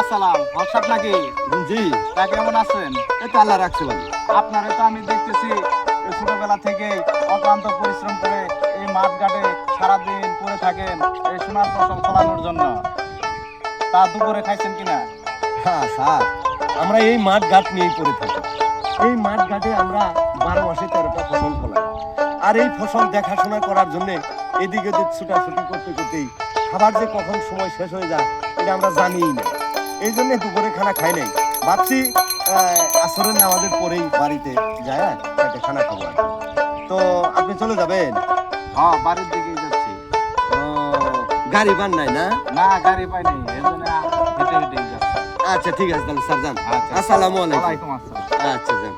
আসসালাম। হোয়াটসঅ্যাপ নাকি? জি, তা কেমন আছেন? এই তো আল্লাহ রাখছে ভালো। আপনারে তো আমি দেখতেছি এই ছোটবেলা থেকে অক্লান্ত পরিশ্রম করে এই মাঠ ঘাটে সারাদিন পড়ে থাকেন এই সোনার ফসল ফলানোর জন্য। তা দুপুরে খাইছেন কিনা? হ্যাঁ স্যার, আমরা এই মাঠ ঘাট নিয়েই পড়ে থাকি। এই মাঠ ঘাটে আমরা 12 মাসে 13টা ফসল ফলাই। আর এই ফসল দেখাশোনা করার জন্য এদিকে ওদিক ছুটাছুটি করতে করতেই খাবার যে কখন সময় শেষ হয়ে যায় এটা আমরা জানিই না। এই জন্য দুপুরে খানা খাই নাই। ভাবছি আসরের নামাজের পরেই বাড়িতে যায় একটা খানা খাবো আর কি। তো আপনি চলে যাবেন? হ্যাঁ, বাড়ির দিকেই যাচ্ছি। ও, গাড়ি বান নাই না? না, গাড়ি পাইনি, এই জন্য হেঁটে হেঁটেই যাচ্ছি। আচ্ছা ঠিক আছে তাহলে স্যার যান। আচ্ছা। আসসালামু আলাইকুম। ওয়ালাইকুম আসসালাম। আচ্ছা যান।